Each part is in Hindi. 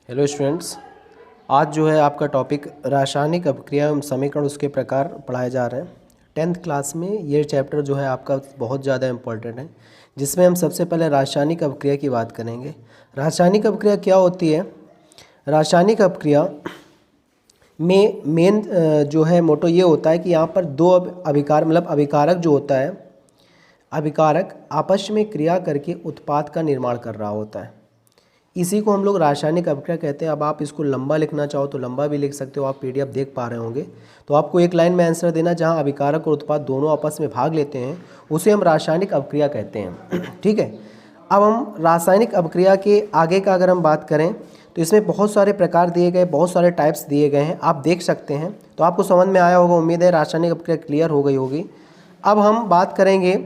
हेलो स्टूडेंट्स, आज जो है आपका टॉपिक रासायनिक अपक्रिया एवं समीकरण उसके प्रकार पढ़ाए जा रहे हैं। 10th क्लास में ये चैप्टर जो है आपका बहुत ज़्यादा इम्पोर्टेंट है, जिसमें हम सबसे पहले रासायनिक अपक्रिया की बात करेंगे। रासायनिक अपक्रिया क्या होती है? रासायनिक अपक्रिया में मेन जो है मोटो ये होता है कि यहाँ पर दो अभिकारक जो होता है, अभिकारक आपस में क्रिया करके उत्पाद का निर्माण कर रहा होता है। इसी को हम लोग रासायनिक अपक्रिया कहते हैं। अब आप इसको लंबा लिखना चाहो तो लंबा भी लिख सकते हो, आप पीडीएफ देख पा रहे होंगे। तो आपको एक लाइन में आंसर देना जहां अभिकारक और उत्पाद दोनों आपस में भाग लेते हैं, उसे हम रासायनिक अपक्रिया कहते हैं। ठीक है। अब हम रासायनिक अपक्रिया के आगे का अगर हम बात करें तो इसमें बहुत सारे प्रकार दिए गए, बहुत सारे टाइप्स दिए गए हैं, आप देख सकते हैं। तो आपको समझ में आया होगा, उम्मीद है रासायनिक अपक्रिया क्लियर हो गई होगी। अब हम बात करेंगे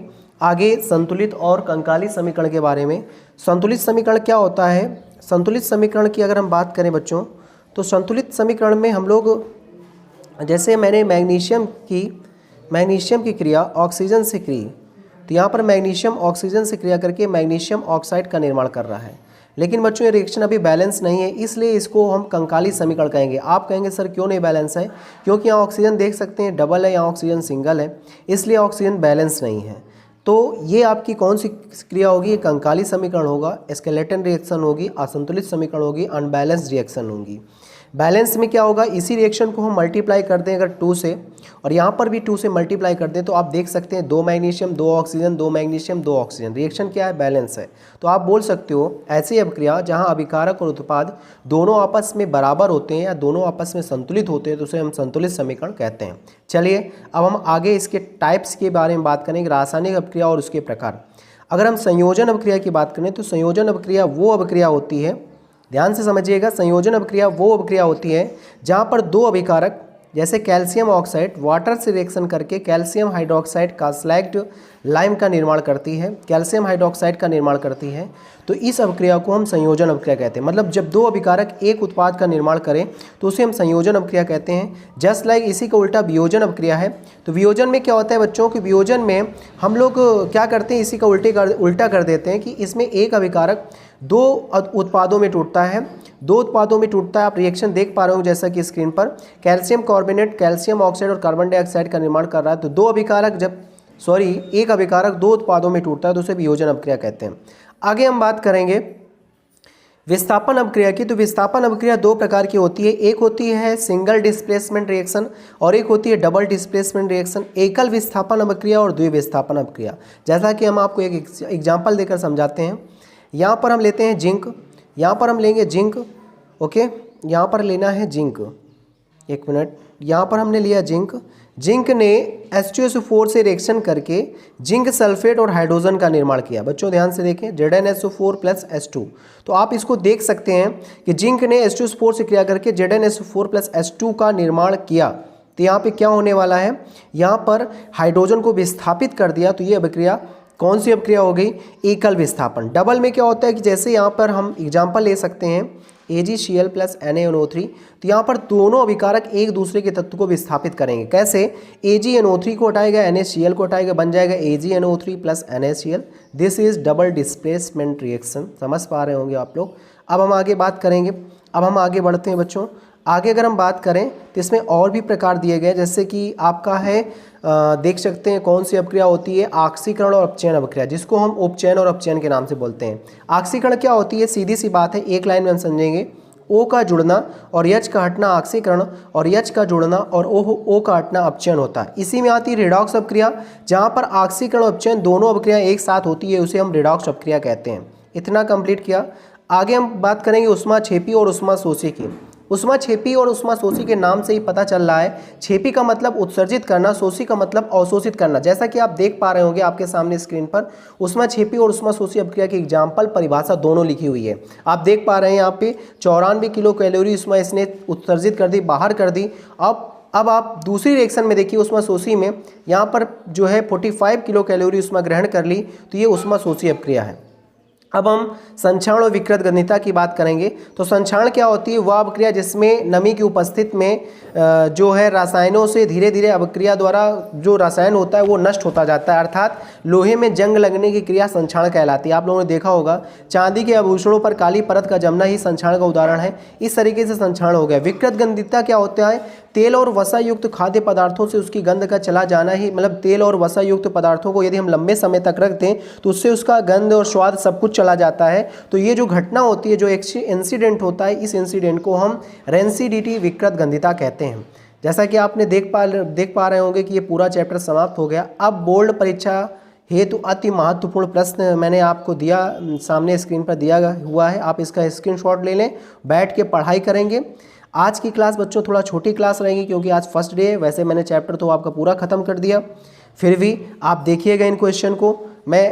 आगे संतुलित और कंकाली समीकरण के बारे में। संतुलित समीकरण क्या होता है? संतुलित समीकरण की अगर हम बात करें बच्चों, तो संतुलित समीकरण में हम लोग, जैसे मैंने मैग्नीशियम की क्रिया ऑक्सीजन से की, तो यहाँ पर मैग्नीशियम ऑक्सीजन से क्रिया करके मैग्नीशियम ऑक्साइड का निर्माण कर रहा है। लेकिन बच्चों ये रिएक्शन अभी बैलेंस नहीं है, इसलिए इसको हम कंकाली समीकरण कहेंगे। आप कहेंगे सर क्यों नहीं बैलेंस है? क्योंकि यहाँ ऑक्सीजन देख सकते हैं डबल है, यहाँ ऑक्सीजन सिंगल है, इसलिए ऑक्सीजन बैलेंस नहीं है। तो ये आपकी कौन सी क्रिया होगी? ये कंकाली समीकरण होगा, स्केलेटन रिएक्शन होगी, असंतुलित समीकरण होगी, अनबैलेंस्ड रिएक्शन होगी। बैलेंस में क्या होगा? इसी रिएक्शन को हम मल्टीप्लाई कर दें अगर 2 से, और यहाँ पर भी 2 से मल्टीप्लाई कर दें, तो आप देख सकते हैं 2 magnesium 2 oxygen, 2 magnesium 2 oxygen. Reaction क्या है? बैलेंस है। तो आप बोल सकते हो ऐसी अपक्रिया जहाँ अभिकारक और उत्पाद दोनों आपस में बराबर होते हैं या दोनों आपस में संतुलित होते हैं, तो उसे हम संतुलित समीकरण कहते हैं। चलिए अब हम आगे इसके टाइप्स के बारे में बात करेंगे, रासायनिक अपक्रिया और उसके प्रकार। अगर हम संयोजन अपक्रिया की बात करें तो संयोजन अपक्रिया वो अपक्रिया होती है, ध्यान से समझिएगा, संयोजन अपक्रिया वो अपक्रिया होती है जहाँ पर दो अभिकारक, जैसे कैल्शियम ऑक्साइड वाटर से रिएक्शन करके कैल्शियम हाइड्रोक्साइड का स्लैग्ड लाइम का निर्माण करती है, कैल्शियम हाइड्रोक्साइड का निर्माण करती है। तो इस अपक्रिया को हम संयोजन अपक्रिया कहते हैं। मतलब जब दो अभिकारक एक उत्पाद का निर्माण करें तो उसे हम संयोजन अपक्रिया कहते हैं। जस्ट लाइक इसी का उल्टा वियोजन अपक्रिया है। तो वियोजन में क्या होता है बच्चों कि वियोजन में हम लोग क्या करते हैं, इसी का उल्टा कर देते हैं कि इसमें एक अभिकारक दो उत्पादों में टूटता है, दो उत्पादों में टूटता है। आप रिएक्शन देख पा रहे हो जैसा कि स्क्रीन पर, कैल्शियम कार्बोनेट कैल्शियम ऑक्साइड और कार्बन डाइऑक्साइड का निर्माण कर रहा है। तो एक अभिकारक दो उत्पादों में टूटता है तो उसे वियोजन अपक्रिया कहते हैं। आगे हम बात करेंगे विस्थापन अपक्रिया की। तो विस्थापन अपक्रिया दो प्रकार की होती है, एक होती है सिंगल डिस्प्लेसमेंट रिएक्शन और एक होती है डबल डिस्प्लेसमेंट रिएक्शन। एकल विस्थापन अपक्रिया और द्विविस्थापन अपक्रिया। जैसा कि हम आपको एक एग्जाम्पल देकर समझाते हैं। यहाँ पर हम लेते हैं जिंक, यहाँ पर हम लेंगे जिंक, ओके, यहाँ पर लेना है जिंक, एक मिनट, यहाँ पर हमने लिया जिंक। जिंक ने H2SO4 से रिएक्शन करके जिंक सल्फेट और हाइड्रोजन का निर्माण किया। बच्चों ध्यान से देखें, ZnSO4 + H2। तो आप इसको देख सकते हैं कि जिंक ने H2SO4 से क्रिया करके ZnSO4 + H2 का निर्माण किया। तो यहाँ पे क्या होने वाला है? यहाँ पर हाइड्रोजन को विस्थापित कर दिया। तो ये अभिक्रिया कौन सी अपक्रिया हो गई? एकल विस्थापन। डबल में क्या होता है कि जैसे यहाँ पर हम एग्जाम्पल ले सकते हैं AgCl + NaNO3। तो यहाँ पर दोनों अभिकारक एक दूसरे के तत्व को विस्थापित करेंगे। कैसे? AgNO3 को हटाएगा, NaCl को हटाएगा, बन जाएगा AgNO3 + NaCl। This is double displacement reaction. समझ पा रहे होंगे आप लोग। अब हम आगे बात करेंगे। अब हम आगे बढ़ते हैं बच्चों। आगे अगर हम बात करें तो इसमें और भी प्रकार दिए गए, जैसे कि आपका है देख सकते हैं कौन सी अपक्रिया होती है? आक्सीकरण और अपचयन अपक्रिया, जिसको हम उपचयन और अपचयन के नाम से बोलते हैं। आक्सीकरण क्या होती है? सीधी सी बात है, एक लाइन में हम समझेंगे। O का जुड़ना और H का हटना आक्सीकरण और H का जुड़ना और O का हटना अपचयन होता है। इसी में आती है रिडॉक्स अपक्रिया, जहाँ पर आक्सीकरण और अपचयन दोनों अपक्रिया एक साथ होती है, उसे हम रिडॉक्स अपक्रिया कहते हैं। इतना कंप्लीट किया। आगे हम बात करेंगे ऊष्माक्षेपी और ऊष्माशोषी की। ऊष्माक्षेपी और ऊष्माशोषी के नाम से ही पता चल रहा है, क्षेपी का मतलब उत्सर्जित करना, शोषी का मतलब अवशोषित करना। जैसा कि आप देख पा रहे होंगे आपके सामने स्क्रीन पर, ऊष्माक्षेपी और ऊष्माशोषी अपक्रिया की एग्जाम्पल परिभाषा दोनों लिखी हुई है। आप देख पा रहे हैं यहाँ पे 94 किलो कैलोरी ऊष्मा इसने उत्सर्जित कर दी, बाहर कर दी। अब आप दूसरी रिएक्शन में देखिए ऊष्माशोषी में, यहाँ पर जो है 45 किलो कैलोरी ऊष्मा ग्रहण कर ली, तो ये ऊष्माशोषी अपक्रिया है। अब हम संक्षारण और विकृत गंधिता की बात करेंगे। तो संक्षारण क्या होती है? वह अवक्रिया जिसमें नमी की उपस्थिति में जो है रसायनों से धीरे धीरे अवक्रिया द्वारा जो रसायन होता है वो नष्ट होता जाता है, अर्थात लोहे में जंग लगने की क्रिया संक्षारण कहलाती है। आप लोगों ने देखा होगा चांदी के आभूषणों पर काली परत का जमना ही संक्षारण का उदाहरण है। इस तरीके से संक्षारण हो गया। विकृत गंधिता क्या होता है? तेल और वसा युक्त खाद्य पदार्थों से उसकी गंध का चला जाना ही, मतलब तेल और वसा युक्त पदार्थों को यदि हम लंबे समय तक रख दें तो उससे उसका गंध और स्वाद सब कुछ चला जाता है। तो ये जो घटना होती है, जो इंसिडेंट होता है, इस इंसिडेंट को हम रेंसिडिटी विकृत गंधिता कहते हैं। जैसा कि आपने देख पा रहे होंगे कि ये पूरा चैप्टर समाप्त हो गया। अब बोर्ड परीक्षा हेतु अति महत्वपूर्ण प्रश्न मैंने आपको दिया, सामने स्क्रीन पर दिया हुआ है, आप इसका स्क्रीनशॉट ले लें, बैठ के पढ़ाई करेंगे। आज की क्लास बच्चों थोड़ा छोटी क्लास रहेगी क्योंकि आज फर्स्ट डे है। वैसे मैंने चैप्टर तो आपका पूरा ख़त्म कर दिया, फिर भी आप देखिएगा इन क्वेश्चन को।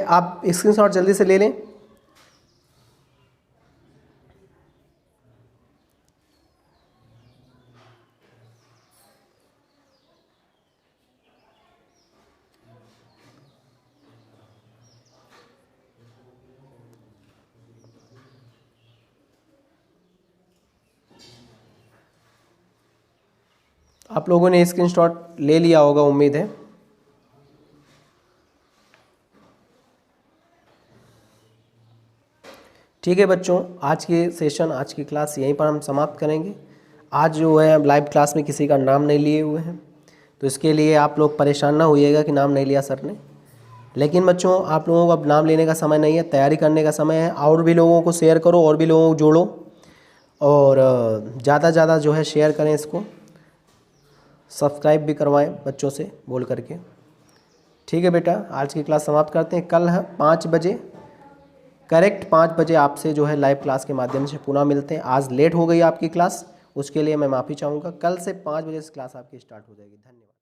आप स्क्रीनशॉट जल्दी से ले लें। आप लोगों ने स्क्रीनशॉट ले लिया होगा, उम्मीद है। ठीक है बच्चों, आज की सेशन, आज की क्लास यहीं पर हम समाप्त करेंगे। आज जो है लाइव क्लास में किसी का नाम नहीं लिए हुए हैं, तो इसके लिए आप लोग परेशान ना होइएगा कि नाम नहीं लिया सर ने। लेकिन बच्चों आप लोगों को अब नाम लेने का समय नहीं है, तैयारी करने का समय है। और भी लोगों को शेयर करो, और भी लोगों को जोड़ो, और ज़्यादा से ज़्यादा जो है शेयर करें इसको, सब्सक्राइब भी करवाएं बच्चों से बोल करके। ठीक है बेटा, आज की क्लास समाप्त करते हैं। कल है 5 बजे, करेक्ट 5 बजे आपसे जो है लाइव क्लास के माध्यम से पुनः मिलते हैं। आज लेट हो गई आपकी क्लास, उसके लिए मैं माफ़ी चाहूँगा। कल से 5 बजे से क्लास आपकी स्टार्ट हो जाएगी। धन्यवाद।